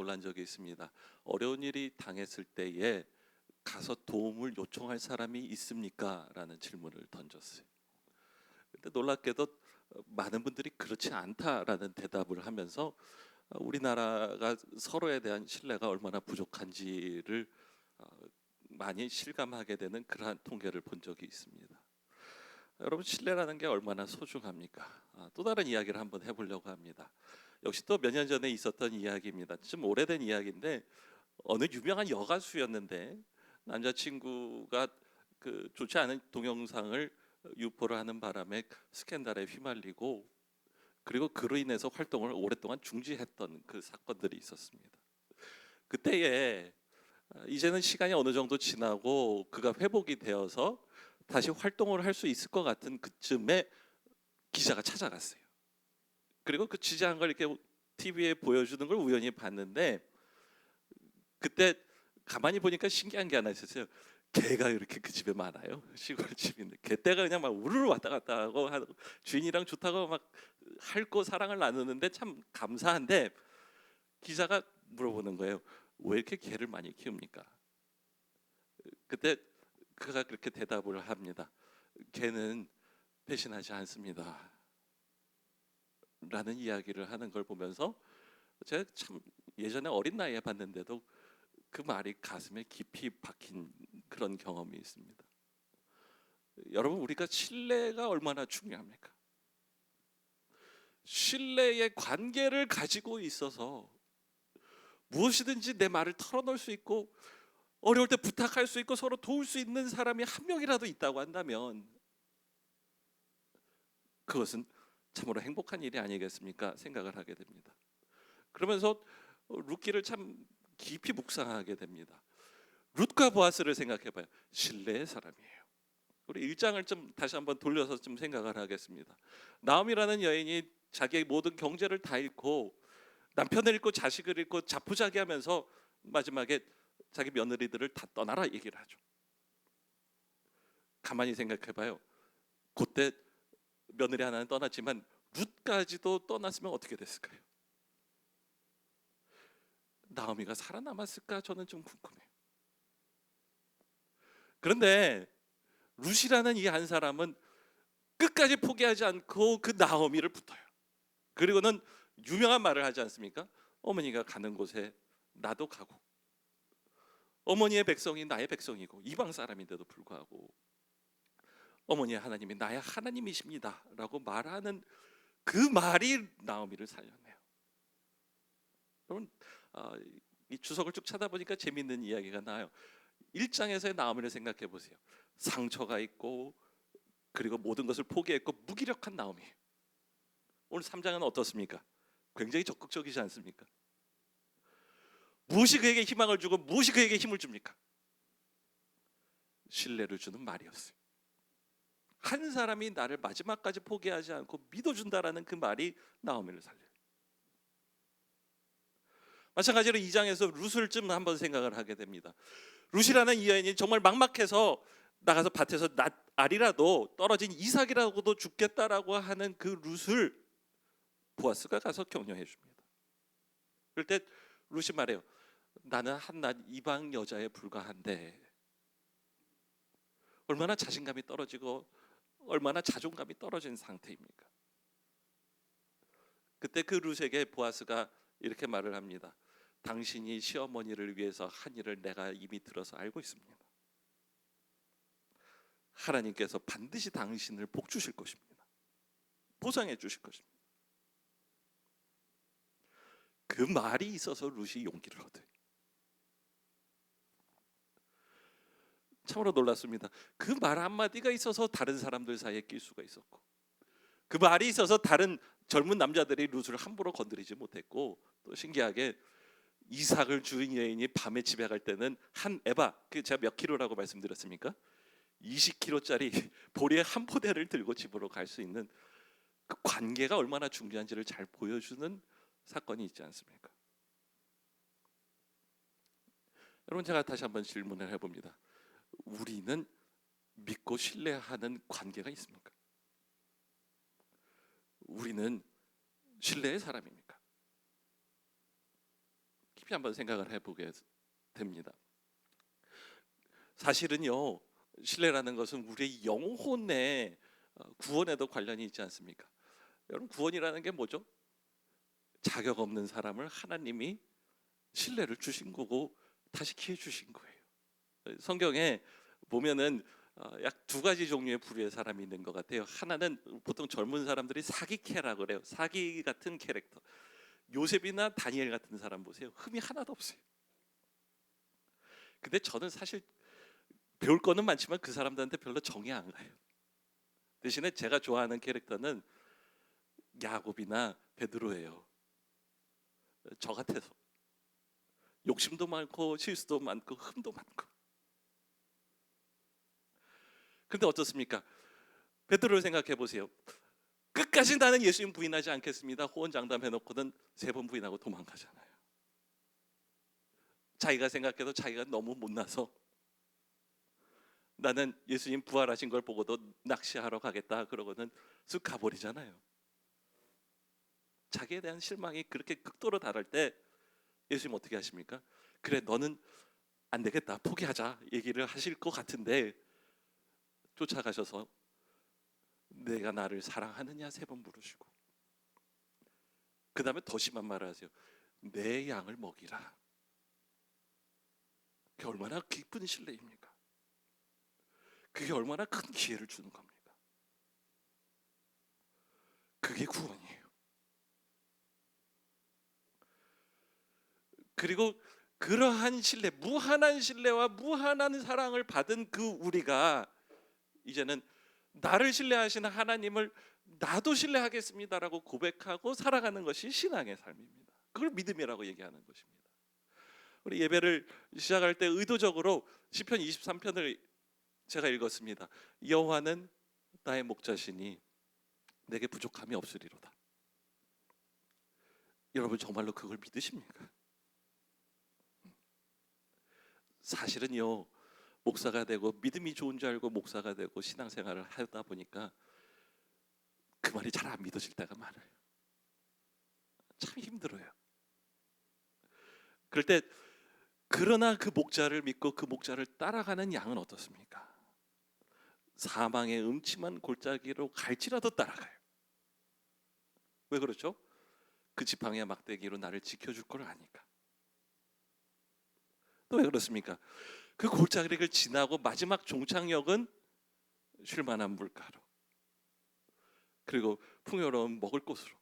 놀란 적이 있습니다. 어려운 일이 당했을 때에 가서 도움을 요청할 사람이 있습니까? 라는 질문을 던졌어요. 근데 놀랍게도 많은 분들이 그렇지 않다라는 대답을 하면서 우리나라가 서로에 대한 신뢰가 얼마나 부족한지를 어, 많이 실감하게 되는 그러한 통계를 본 적이 있습니다. 여러분, 신뢰라는 게 얼마나 소중합니까? 또 다른 이야기를 한번 해보려고 합니다. 역시 또 몇 년 전에 있었던 이야기입니다. 좀 오래된 이야기인데 어느 유명한 여가수였는데 남자친구가 그 좋지 않은 동영상을 유포를 하는 바람에 스캔들에 휘말리고, 그리고 그로 인해서 활동을 오랫동안 중지했던 그 사건들이 있었습니다. 그때에 이제는 시간이 어느 정도 지나고 그가 회복이 되어서 다시 활동을 할 수 있을 것 같은 그쯤에 기자가 찾아갔어요. 그리고 그 취재한 걸 이렇게 TV에 보여주는 걸 우연히 봤는데, 그때 가만히 보니까 신기한 게 하나 있었어요. 개가 이렇게 그 집에 많아요. 시골집인데 개떼가 그냥 막 우르르 왔다 갔다 하고 주인이랑 좋다고 막 핥고 사랑을 나누는데 참 감사한데, 기자가 물어보는 거예요. 왜 이렇게 개를 많이 키웁니까? 그때 그가 그렇게 대답을 합니다. 개는 배신하지 않습니다. 라는 이야기를 하는 걸 보면서 제가 참 예전에 어린 나이에 봤는데도 그 말이 가슴에 깊이 박힌 그런 경험이 있습니다. 여러분, 우리가 신뢰가 얼마나 중요합니까? 신뢰의 관계를 가지고 있어서 무엇이든지 내 말을 털어놓을 수 있고 어려울 때 부탁할 수 있고 서로 도울 수 있는 사람이 한 명이라도 있다고 한다면 그것은 참으로 행복한 일이 아니겠습니까? 생각을 하게 됩니다. 그러면서 룻기를 참 깊이 묵상하게 됩니다. 룻과 보아스를 생각해봐요. 신뢰의 사람이에요. 우리 1장을 좀 다시 한번 돌려서 좀 생각을 하겠습니다. 나옴이라는 여인이 자기의 모든 경제를 다 잃고 남편을 잃고 자식을 잃고 자포자기하면서 마지막에 자기 며느리들을 다 떠나라 얘기를 하죠. 가만히 생각해봐요. 그때 며느리 하나는 떠났지만 룻까지도 떠났으면 어떻게 됐을까요? 나오미가 살아남았을까? 저는 좀 궁금해요. 그런데 룻이라는 이 한 사람은 끝까지 포기하지 않고 그 나오미를 붙어요. 그리고는 유명한 말을 하지 않습니까? 어머니가 가는 곳에 나도 가고, 어머니의 백성이 나의 백성이고 이방 사람인데도 불구하고 어머니의 하나님이 나의 하나님이십니다 라고 말하는 그 말이 나오미를 살렸네요. 여러분, 이 주석을 쭉 찾아보니까 재밌는 이야기가 나와요. 1장에서의 나오미를 생각해 보세요. 상처가 있고 그리고 모든 것을 포기했고 무기력한 나오미. 오늘 3장은 어떻습니까? 굉장히 적극적이지 않습니까? 무엇이 그에게 희망을 주고 무엇이 그에게 힘을 줍니까? 신뢰를 주는 말이었어요. 한 사람이 나를 마지막까지 포기하지 않고 믿어준다라는 그 말이 나오미를 살려요. 마찬가지로 2장에서 룻을 좀 한번 생각을 하게 됩니다. 룻이라는 이 여인이 정말 막막해서 나가서 밭에서 알이라도 떨어진 이삭이라고도 죽겠다라고 하는 그 룻을 보아스가 가서 격려해 줍니다. 그럴 때 룻이 말해요. 나는 한낱 이방 여자에 불과한데, 얼마나 자신감이 떨어지고 얼마나 자존감이 떨어진 상태입니까? 그때 그 룻에게 보아스가 이렇게 말을 합니다. 당신이 시어머니를 위해서 한 일을 내가 이미 들어서 알고 있습니다. 하나님께서 반드시 당신을 복 주실 것입니다. 보상해 주실 것입니다. 그 말이 있어서 룻이 용기를 얻어요. 참으로 놀랐습니다. 그 말 한마디가 있어서 다른 사람들 사이에 낄 수가 있었고, 그 말이 있어서 다른 젊은 남자들이 룻을 함부로 건드리지 못했고, 또 신기하게 이삭을 주인 여인이 밤에 집에 갈 때는 한 에바, 그 제가 몇 킬로라고 말씀드렸습니까? 20kg짜리 보리의 한 포대를 들고 집으로 갈 수 있는 그 관계가 얼마나 중요한지를 잘 보여주는 사건이 있지 않습니까? 여러분, 제가 다시 한번 질문을 해봅니다. 우리는 믿고 신뢰하는 관계가 있습니까? 우리는 신뢰의 사람입니까? 깊이 한번 생각을 해보게 됩니다. 사실은요, 신뢰라는 것은 우리의 영혼의 구원에도 관련이 있지 않습니까? 여러분, 구원이라는 게 뭐죠? 자격 없는 사람을 하나님이 신뢰를 주신 거고 다시 기회 주신 거예요. 성경에 보면은 약 두 가지 종류의 부류의 사람이 있는 것 같아요. 하나는 보통 젊은 사람들이 사기캐라고 그래요. 사기 같은 캐릭터. 요셉이나 다니엘 같은 사람 보세요. 흠이 하나도 없어요. 근데 저는 사실 배울 거는 많지만 그 사람들한테 별로 정이 안 가요. 대신에 제가 좋아하는 캐릭터는 야곱이나 베드로예요. 저 같아서 욕심도 많고 실수도 많고 흠도 많고. 근데 어떻습니까? 베드로를 생각해 보세요. 끝까지 나는 예수님 부인하지 않겠습니다. 호언장담해놓고는 3번 부인하고 도망가잖아요. 자기가 생각해도 자기가 너무 못나서 나는 예수님 부활하신 걸 보고도 낚시하러 가겠다 그러고는 쑥 가버리잖아요. 자기에 대한 실망이 그렇게 극도로 달할 때 예수님 어떻게 하십니까? 그래, 너는 안 되겠다, 포기하자 얘기를 하실 것 같은데 쫓아가셔서 내가 나를 사랑하느냐 3번 물으시고, 그 다음에 더 심한 말을 하세요. 내 양을 먹이라. 그게 얼마나 깊은 신뢰입니까? 그게 얼마나 큰 기회를 주는 겁니까? 그게 구원이에요. 그리고 그러한 신뢰, 무한한 신뢰와 무한한 사랑을 받은 그 우리가 이제는 나를 신뢰하시는 하나님을 나도 신뢰하겠습니다라고 고백하고 살아가는 것이 신앙의 삶입니다. 그걸 믿음이라고 얘기하는 것입니다. 우리 예배를 시작할 때 의도적으로 시편 23편을 제가 읽었습니다. 여호와는 나의 목자시니 내게 부족함이 없으리로다. 여러분 정말로 그걸 믿으십니까? 사실은요, 목사가 되고 믿음이 좋은 줄 알고 목사가 되고 신앙생활을 하다 보니까 그 말이 잘 안 믿어질 때가 많아요. 참 힘들어요. 그럴 때 그러나 그 목자를 믿고 그 목자를 따라가는 양은 어떻습니까? 사망의 음침한 골짜기로 갈지라도 따라가요. 왜 그렇죠? 그 지팡이와 막대기로 나를 지켜줄 걸 아니까. 또 왜 그렇습니까? 그 골짜기를 지나고 마지막 종착역은 쉴만한 물가로, 그리고 풍요로운 먹을 곳으로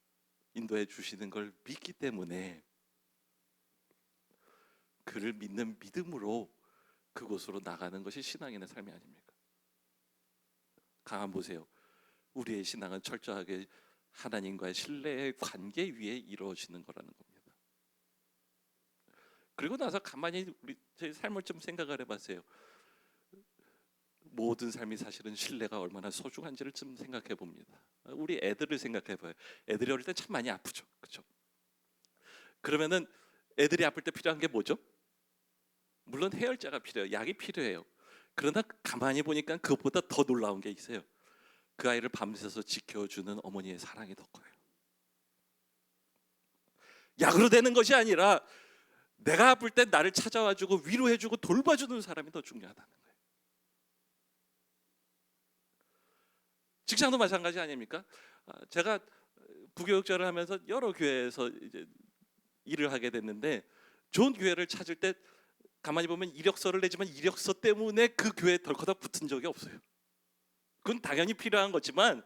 인도해 주시는 걸 믿기 때문에 그를 믿는 믿음으로 그곳으로 나가는 것이 신앙인의 삶이 아닙니까? 가만 보세요. 우리의 신앙은 철저하게 하나님과의 신뢰의 관계 위에 이루어지는 거라는 겁니다. 그리고 나서 가만히 우리 제 삶을 좀 생각을 해봤어요. 모든 삶이 사실은 신뢰가 얼마나 소중한지를 좀 생각해 봅니다. 우리 애들을 생각해 봐요. 애들이 어릴 때 참 많이 아프죠, 그렇죠? 그러면은 애들이 아플 때 필요한 게 뭐죠? 물론 해열제가 필요해요, 약이 필요해요. 그러나 가만히 보니까 그것보다 더 놀라운 게 있어요. 그 아이를 밤새서 지켜주는 어머니의 사랑이 더 커요. 약으로 되는 것이 아니라 내가 아플 때 나를 찾아와주고 위로해주고 돌봐주는 사람이 더 중요하다는 거예요. 직장도 마찬가지 아닙니까? 제가 부교육자를 하면서 여러 교회에서 이제 일을 하게 됐는데, 좋은 교회를 찾을 때 가만히 보면 이력서를 내지만 이력서 때문에 그 교회에 덜커덕 붙은 적이 없어요. 그건 당연히 필요한 거지만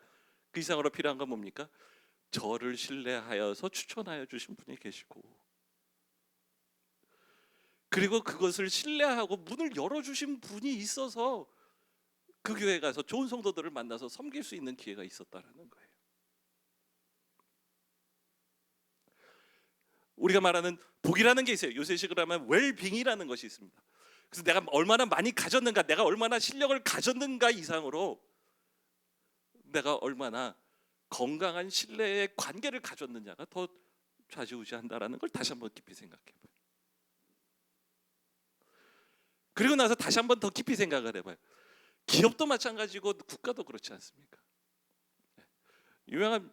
그 이상으로 필요한 건 뭡니까? 저를 신뢰하여서 추천하여 주신 분이 계시고, 그리고 그것을 신뢰하고 문을 열어주신 분이 있어서 그 교회에 가서 좋은 성도들을 만나서 섬길 수 있는 기회가 있었다라는 거예요. 우리가 말하는 복이라는 게 있어요. 요새식으로 하면 웰빙이라는 것이 있습니다. 그래서 내가 얼마나 많이 가졌는가, 내가 얼마나 실력을 가졌는가 이상으로 내가 얼마나 건강한 신뢰의 관계를 가졌느냐가 더 좌지우지한다라는 걸 다시 한번 깊이 생각해봐요. 그리고 나서 다시 한번 더 깊이 생각을 해봐요. 기업도 마찬가지고 국가도 그렇지 않습니까? 유명한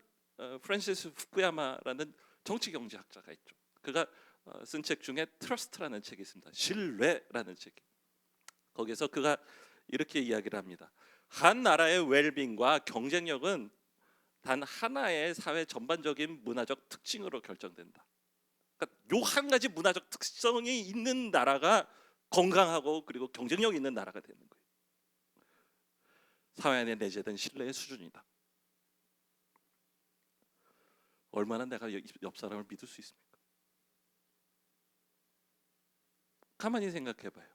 프란시스 후쿠야마라는 정치 경제학자가 있죠. 그가 쓴 책 중에 트러스트라는 책이 있습니다. 신뢰라는 책이. 거기서 그가 이렇게 이야기를 합니다. 한 나라의 웰빙과 경쟁력은 단 하나의 사회 전반적인 문화적 특징으로 결정된다. 그러니까 요 한 가지 문화적 특성이 있는 나라가 건강하고 그리고 경쟁력 있는 나라가 되는 거예요. 사회 안에 내재된 신뢰의 수준이다. 얼마나 내가 옆 사람을 믿을 수 있습니까? 가만히 생각해봐요.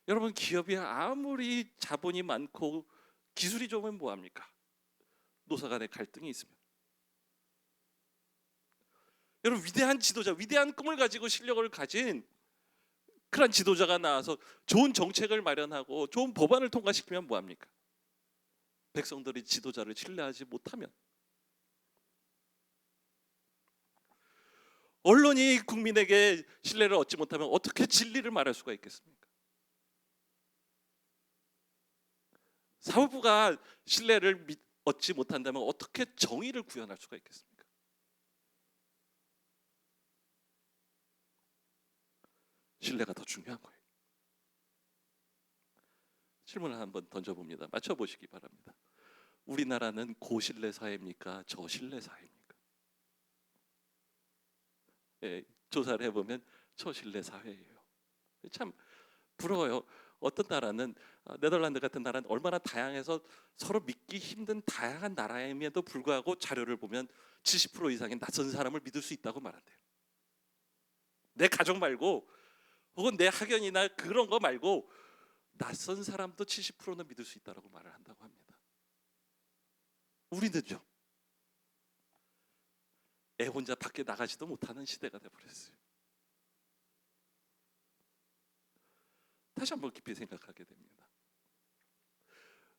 여러분, 기업이 아무리 자본이 많고 기술이 좋으면 뭐합니까? 노사 간의 갈등이 있으면. 여러분, 위대한 지도자, 위대한 꿈을 가지고 실력을 가진 그런 지도자가 나와서 좋은 정책을 마련하고 좋은 법안을 통과시키면 뭐합니까? 백성들이 지도자를 신뢰하지 못하면. 언론이 국민에게 신뢰를 얻지 못하면 어떻게 진리를 말할 수가 있겠습니까? 사법부가 신뢰를 얻지 못한다면 어떻게 정의를 구현할 수가 있겠습니까? 신뢰가 더 중요한 거예요. 질문을 한번 던져봅니다. 맞춰보시기 바랍니다. 우리나라는 고신뢰 사회입니까? 저신뢰 사회입니까? 예, 조사를 해보면 저신뢰 사회예요. 참 부러워요. 어떤 나라는 네덜란드 같은 나라는 얼마나 다양해서 서로 믿기 힘든 다양한 나라임에도 불구하고 자료를 보면 70% 이상의 낯선 사람을 믿을 수 있다고 말한대요. 내 가족 말고 혹은 내 학연이나 그런 거 말고 낯선 사람도 70%는 믿을 수 있다고 말을 한다고 합니다. 우리는요, 애 혼자 밖에 나가지도 못하는 시대가 돼버렸어요. 다시 한번 깊이 생각하게 됩니다.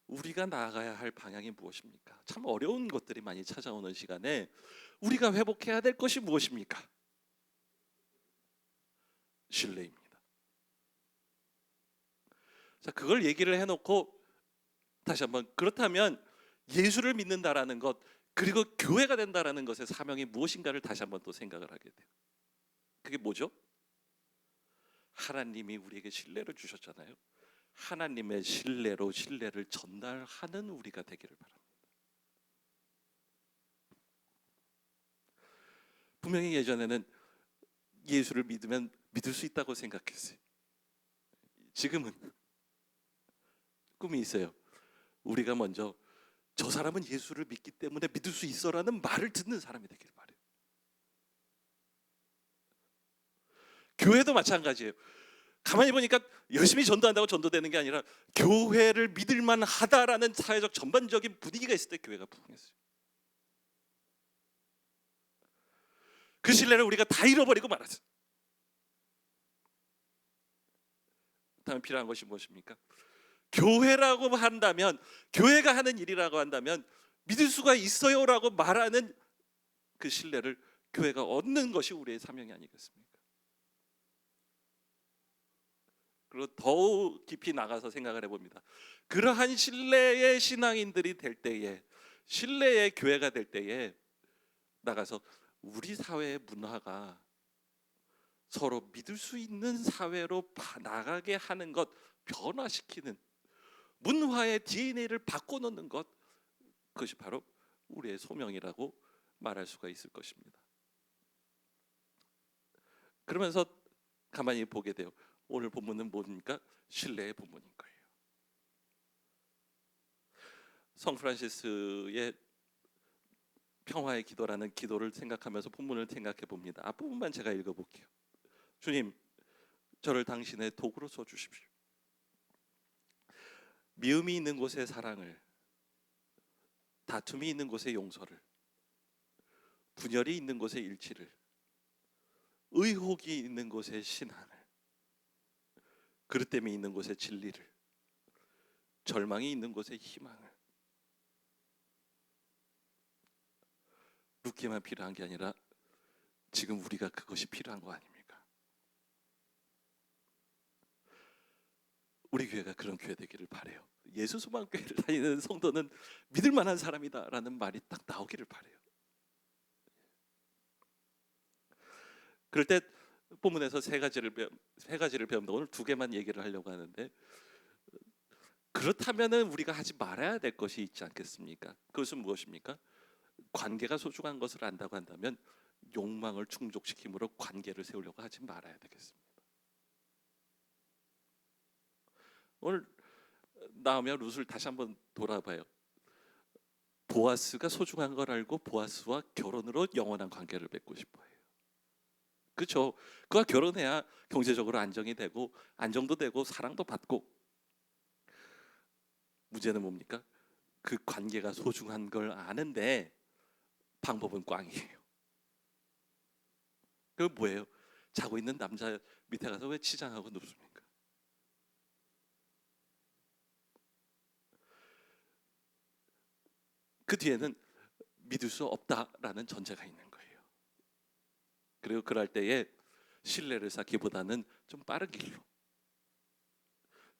우리가 나아가야 할 방향이 무엇입니까? 참 어려운 것들이 많이 찾아오는 시간에 우리가 회복해야 될 것이 무엇입니까? 신뢰입니다. 자, 그걸 얘기를 해놓고 다시 한번, 그렇다면 예수를 믿는다라는 것 그리고 교회가 된다라는 것의 사명이 무엇인가를 다시 한번 또 생각을 하게 돼요. 그게 뭐죠? 하나님이 우리에게 신뢰를 주셨잖아요. 하나님의 신뢰로 신뢰를 전달하는 우리가 되기를 바랍니다. 분명히 예전에는 예수를 믿으면 믿을 수 있다고 생각했어요. 지금은 꿈이 있어요. 우리가 먼저 저 사람은 예수를 믿기 때문에 믿을 수 있어라는 말을 듣는 사람이 되기를 바래요. 교회도 마찬가지예요. 가만히 보니까 열심히 전도한다고 전도되는 게 아니라 교회를 믿을 만하다라는 사회적 전반적인 분위기가 있을 때 교회가 부흥했어요. 그 신뢰를 우리가 다 잃어버리고 말았어요. 다음에 필요한 것이 무엇입니까? 교회라고 한다면, 교회가 하는 일이라고 한다면 믿을 수가 있어요라고 말하는 그 신뢰를 교회가 얻는 것이 우리의 사명이 아니겠습니까? 그리고 더욱 깊이 나가서 생각을 해봅니다. 그러한 신뢰의 신앙인들이 될 때에, 신뢰의 교회가 될 때에 나가서 우리 사회의 문화가 서로 믿을 수 있는 사회로 나가게 하는 것, 변화시키는 문화의 DNA를 바꿔놓는 것, 그것이 바로 우리의 소명이라고 말할 수가 있을 것입니다. 그러면서 가만히 보게 돼요. 오늘 본문은 뭡니까? 신뢰의 본문인 거예요. 성 프란시스의 평화의 기도라는 기도를 생각하면서 본문을 생각해 봅니다. 앞부분만 제가 읽어볼게요. 주님, 저를 당신의 도구로 써주십시오. 미움이 있는 곳에 사랑을, 다툼이 있는 곳에 용서를, 분열이 있는 곳에 일치를, 의혹이 있는 곳에 신앙을, 그릇됨이 있는 곳에 진리를, 절망이 있는 곳에 희망을. 룻기만 필요한 게 아니라 지금 우리가 그것이 필요한 거 아닙니까? 우리 교회가 그런 교회 되기를 바래요. 예수 소망 교회를 다니는 성도는 믿을 만한 사람이다라는 말이 딱 나오기를 바래요. 그럴 때 본문에서 세 가지를 배웁니다. 오늘 두 개만 얘기를 하려고 하는데, 그렇다면은 우리가 하지 말아야 될 것이 있지 않겠습니까? 그것은 무엇입니까? 관계가 소중한 것을 안다고 한다면 욕망을 충족시킴으로 관계를 세우려고 하지 말아야 되겠습니다. 오늘 나오며 룻을 다시 한번 돌아봐요. 보아스가 소중한 걸 알고 보아스와 결혼으로 영원한 관계를 맺고 싶어해요. 그렇죠? 그와 결혼해야 경제적으로 안정이 되고 안정도 되고 사랑도 받고. 문제는 뭡니까? 그 관계가 소중한 걸 아는데 방법은 꽝이에요. 그 뭐예요? 자고 있는 남자 밑에 가서 왜 치장하고 눕습니까? 그 뒤에는 믿을 수 없다라는 전제가 있는 거예요. 그리고 그럴 때에 신뢰를 쌓기보다는 좀 빠른 길로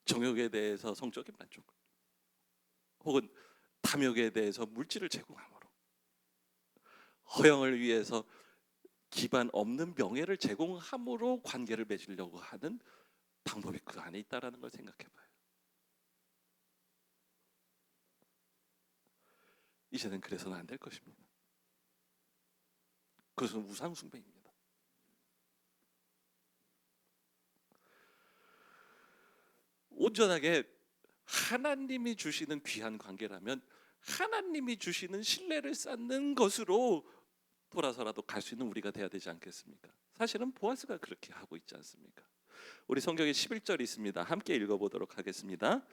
정욕에 대해서 성적인 만족, 혹은 탐욕에 대해서 물질을 제공함으로, 허영을 위해서 기반 없는 명예를 제공함으로 관계를 맺으려고 하는 방법이 그 안에 있다라는 걸 생각해봐요. 이제는 그래서는 안 될 것입니다. 그것은 우상숭배입니다. 온전하게 하나님이 주시는 귀한 관계라면 하나님이 주시는 신뢰를 쌓는 것으로 돌아서라도 갈 수 있는 우리가 돼야 되지 않겠습니까? 사실은 보아스가 그렇게 하고 있지 않습니까? 우리 성경에 11절이 있습니다. 함께 읽어보도록 하겠습니다.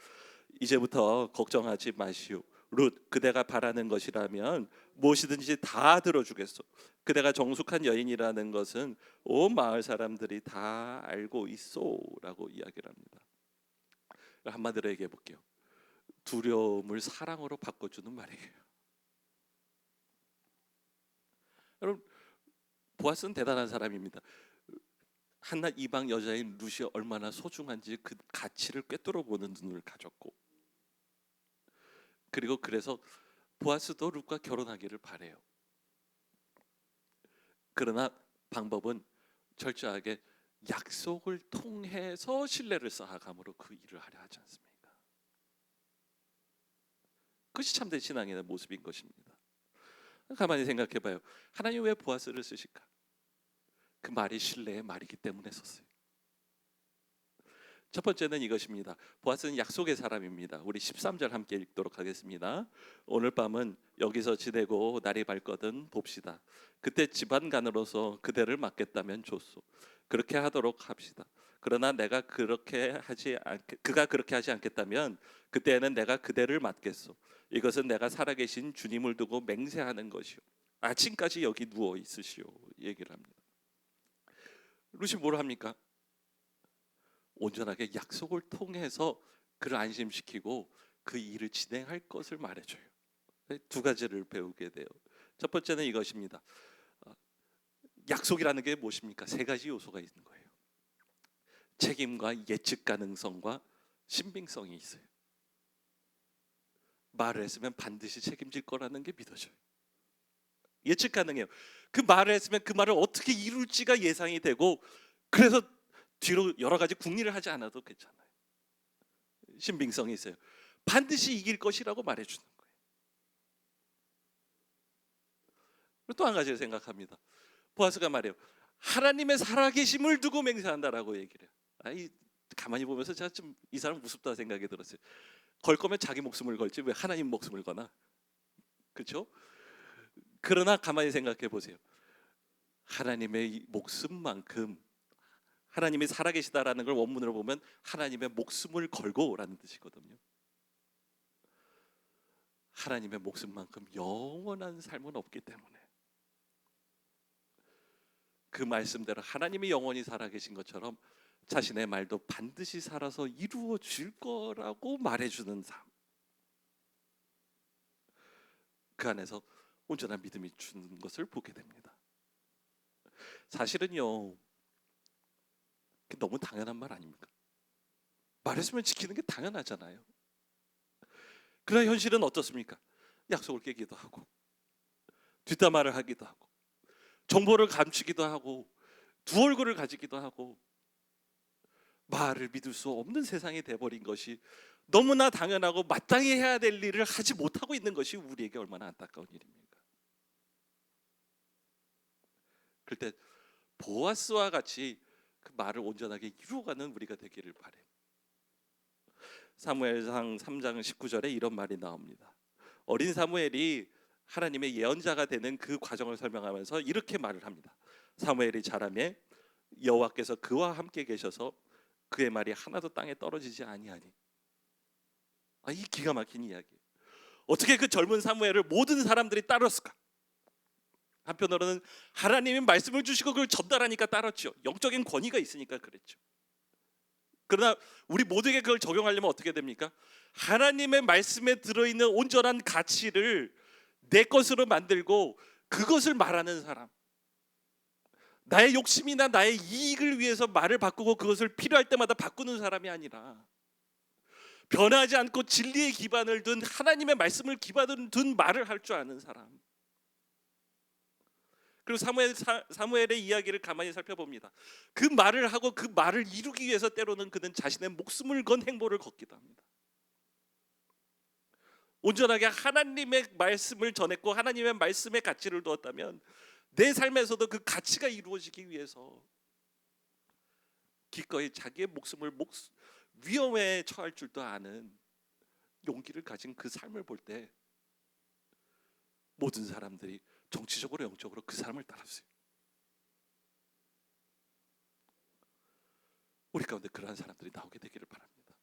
이제부터 걱정하지 마시오. 룻, 그대가 바라는 것이라면 무엇이든지 다 들어주겠소. 그대가 정숙한 여인이라는 것은 온 마을 사람들이 다 알고 있소라고 이야기를 합니다. 한마디로 얘기해 볼게요. 두려움을 사랑으로 바꿔주는 말이에요. 여러분, 보아스는 대단한 사람입니다. 한낱 이방 여자인 룻이 얼마나 소중한지 그 가치를 꿰뚫어 보는 눈을 가졌고, 그리고 그래서 보아스도 룻과 결혼하기를 바래요. 그러나 방법은 철저하게 약속을 통해서 신뢰를 쌓아감으로 그 일을 하려 하지 않습니까? 그것이 참된 신앙의 모습인 것입니다. 가만히 생각해봐요. 하나님 왜 보아스를 쓰실까? 그 말이 신뢰의 말이기 때문에 썼어요. 첫 번째는 이것입니다. 보아스는 약속의 사람입니다. 우리 13절 함께 읽도록 하겠습니다. 오늘 밤은 여기서 지내고 날이 밝거든 봅시다. 그때 집안간으로서 그대를 맡겠다면 좋소. 그렇게 하도록 합시다. 그러나 그가 그렇게 하지 않겠다면 그때에는 내가 그대를 맡겠소. 이것은 내가 살아계신 주님을 두고 맹세하는 것이요. 아침까지 여기 누워 있으시오. 얘기를 합니다. 루시 뭘 합니까? 온전하게 약속을 통해서 그를 안심시키고 그 일을 진행할 것을 말해줘요. 두 가지를 배우게 돼요. 첫 번째는 이것입니다. 약속이라는 게 무엇입니까? 세 가지 요소가 있는 거예요. 책임과 예측 가능성과 신빙성이 있어요. 말을 했으면 반드시 책임질 거라는 게 믿어져요. 예측 가능해요. 그 말을 했으면 그 말을 어떻게 이룰지가 예상이 되고, 그래서 뒤로 여러 가지 궁리를 하지 않아도 괜찮아요. 신빙성이 있어요. 반드시 이길 것이라고 말해주는 거예요. 또 한 가지를 생각합니다. 보아스가 말해요. 하나님의 살아계심을 두고 맹세한다라고 얘기를 해요. 가만히 보면서 제가 좀 이 사람 무섭다 생각이 들었어요. 걸 거면 자기 목숨을 걸지 왜 하나님 목숨을 거나? 그렇죠? 그러나 가만히 생각해 보세요. 하나님의 목숨만큼, 하나님이 살아계시다라는 걸 원문으로 보면 하나님의 목숨을 걸고라는 뜻이거든요. 하나님의 목숨만큼 영원한 삶은 없기 때문에 그 말씀대로 하나님이 영원히 살아계신 것처럼 자신의 말도 반드시 살아서 이루어질 거라고 말해주는 삶, 그 안에서 온전한 믿음이 주는 것을 보게 됩니다. 사실은요, 너무 당연한 말 아닙니까? 말했으면 지키는 게 당연하잖아요. 그러나 현실은 어떻습니까? 약속을 깨기도 하고 뒷담화를 하기도 하고 정보를 감추기도 하고 두 얼굴을 가지기도 하고 말을 믿을 수 없는 세상이 돼버린 것이 너무나 당연하고 마땅히 해야 될 일을 하지 못하고 있는 것이 우리에게 얼마나 안타까운 일입니까? 그럴 때 보아스와 같이 그 말을 온전하게 이루어가는 우리가 되기를 바래요. 사무엘상 3장 19절에 이런 말이 나옵니다. 어린 사무엘이 하나님의 예언자가 되는 그 과정을 설명하면서 이렇게 말을 합니다. 사무엘이 자라매 여호와께서 그와 함께 계셔서 그의 말이 하나도 땅에 떨어지지 아니하니. 이 기가 막힌 이야기. 어떻게 그 젊은 사무엘을 모든 사람들이 따랐을까? 한편으로는 하나님이 말씀을 주시고 그걸 전달하니까 따랐죠. 영적인 권위가 있으니까 그랬죠. 그러나 우리 모두에게 그걸 적용하려면 어떻게 됩니까? 하나님의 말씀에 들어있는 온전한 가치를 내 것으로 만들고 그것을 말하는 사람, 나의 욕심이나 나의 이익을 위해서 말을 바꾸고 그것을 필요할 때마다 바꾸는 사람이 아니라 변하지 않고 진리의 기반을 둔 하나님의 말씀을 기반으로 둔 말을 할 줄 아는 사람. 그리고 사무엘의 이야기를 가만히 살펴봅니다. 그 말을 하고 그 말을 이루기 위해서 때로는 그는 자신의 목숨을 건 행보를 걷기도 합니다. 온전하게 하나님의 말씀을 전했고 하나님의 말씀의 가치를 두었다면 내 삶에서도 그 가치가 이루어지기 위해서 기꺼이 자기의 목숨을 위험에 처할 줄도 아는 용기를 가진 그 삶을 볼 때 모든 사람들이 정치적으로 영적으로 그 사람을 따랐어요. 우리 가운데 그러한 사람들이 나오게 되기를 바랍니다.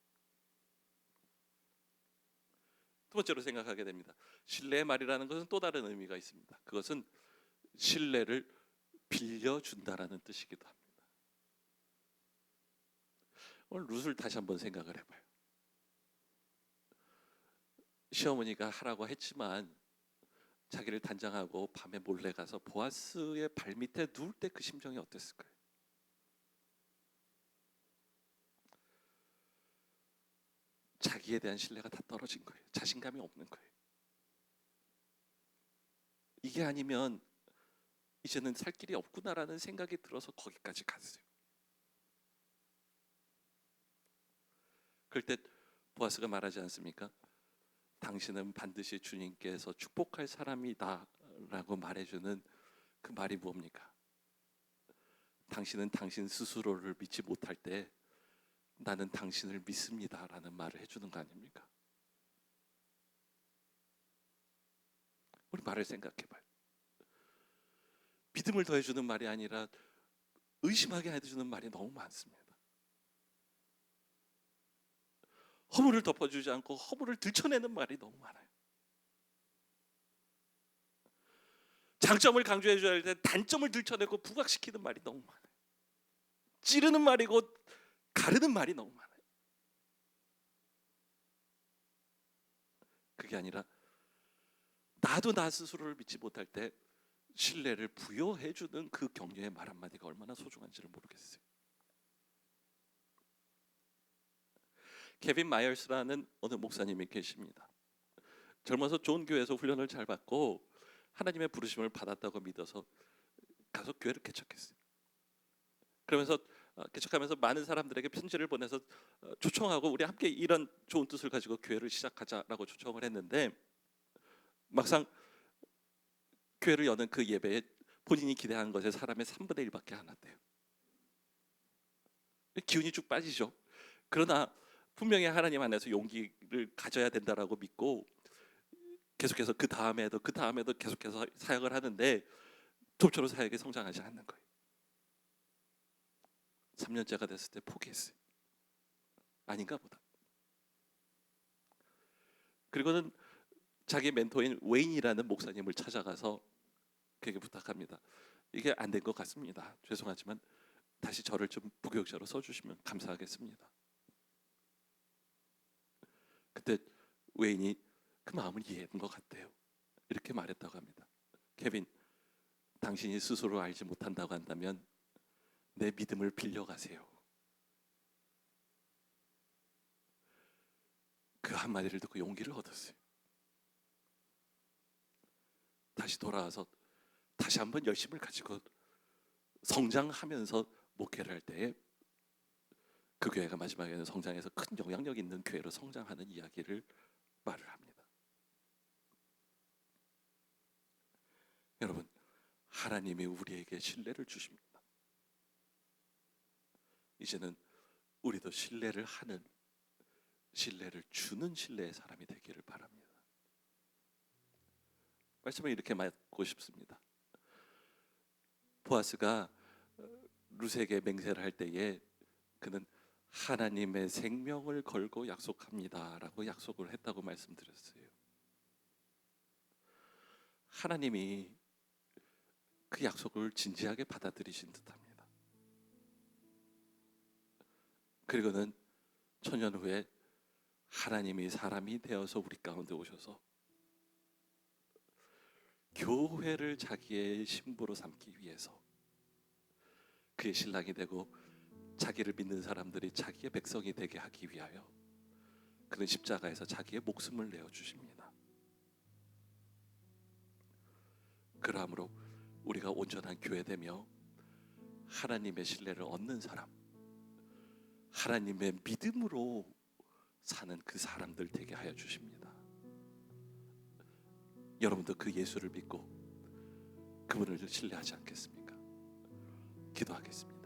두 번째로 생각하게 됩니다. 신뢰의 말이라는 것은 또 다른 의미가 있습니다. 그것은 신뢰를 빌려준다라는 뜻이기도 합니다. 오늘 룻을 다시 한번 생각을 해봐요. 시어머니가 하라고 했지만 자기를 단장하고 밤에 몰래 가서 보아스의 발밑에 누울 때 그 심정이 어땠을까요? 자기에 대한 신뢰가 다 떨어진 거예요. 자신감이 없는 거예요. 이게 아니면 이제는 살 길이 없구나라는 생각이 들어서 거기까지 갔어요. 그럴 때 보아스가 말하지 않습니까? 당신은 반드시 주님께서 축복할 사람이다 라고 말해주는 그 말이 뭡니까? 당신은 당신 스스로를 믿지 못할 때 나는 당신을 믿습니다 라는 말을 해주는 거 아닙니까? 우리 말을 생각해봐요. 믿음을 더해주는 말이 아니라 의심하게 해주는 말이 너무 많습니다. 허물을 덮어주지 않고 허물을 들춰내는 말이 너무 많아요. 장점을 강조해줘야 할 때 단점을 들춰내고 부각시키는 말이 너무 많아요. 찌르는 말이고 가르는 말이 너무 많아요. 그게 아니라 나도 나 스스로를 믿지 못할 때 신뢰를 부여해주는 그 격려의 말 한마디가 얼마나 소중한지를 모르겠어요. 케빈 마이어스라는 어느 목사님이 계십니다. 젊어서 좋은 교회에서 훈련을 잘 받고 하나님의 부르심을 받았다고 믿어서 가서 교회를 개척했어요. 그러면서 개척하면서 많은 사람들에게 편지를 보내서 초청하고 우리 함께 이런 좋은 뜻을 가지고 교회를 시작하자라고 초청을 했는데 막상 교회를 여는 그 예배에 본인이 기대한 것에 사람의 3분의 1밖에 안 왔대요. 기운이 쭉 빠지죠. 그러나 분명히 하나님 안에서 용기를 가져야 된다라고 믿고 계속해서 그 다음에도 계속해서 사역을 하는데 좀처럼 사역이 성장하지 않는 거예요. 3년째가 됐을 때 포기했어요. 아닌가 보다. 그리고는 자기 멘토인 웨인이라는 목사님을 찾아가서 그에게 부탁합니다. 이게 안 된 것 같습니다. 죄송하지만 다시 저를 좀 부교육자로 써주시면 감사하겠습니다. 그때 웨인이 그 마음을 이해한 것 같대요. 이렇게 말했다고 합니다. 케빈, 당신이 스스로 알지 못한다고 한다면 내 믿음을 빌려가세요. 그 한마디를 듣고 용기를 얻었어요. 다시 돌아와서 다시 한번 열심을 가지고 성장하면서 목회를 할 때에 그 교회가 마지막에는 성장해서 큰 영향력 있는 교회로 성장하는 이야기를 말을 합니다. 여러분, 하나님이 우리에게 신뢰를 주십니다. 이제는 우리도 신뢰를 하는, 신뢰를 주는 신뢰의 사람이 되기를 바랍니다. 말씀을 이렇게 맺고 싶습니다. 보아스가 룻에게 맹세를 할 때에 그는 하나님의 생명을 걸고 약속합니다라고 약속을 했다고 말씀드렸어요. 하나님이 그 약속을 진지하게 받아들이신 듯합니다. 그리고는 천년 후에 하나님이 사람이 되어서 우리 가운데 오셔서 교회를 자기의 신부로 삼기 위해서 그의 신랑이 되고 자기를 믿는 사람들이 자기의 백성이 되게 하기 위하여 그는 십자가에서 자기의 목숨을 내어 주십니다. 그러므로 우리가 온전한 교회되며 하나님의 신뢰를 얻는 사람, 하나님의 믿음으로 사는 그 사람들 되게 하여 주십니다. 여러분도 그 예수를 믿고 그분을 신뢰하지 않겠습니까? 기도하겠습니다.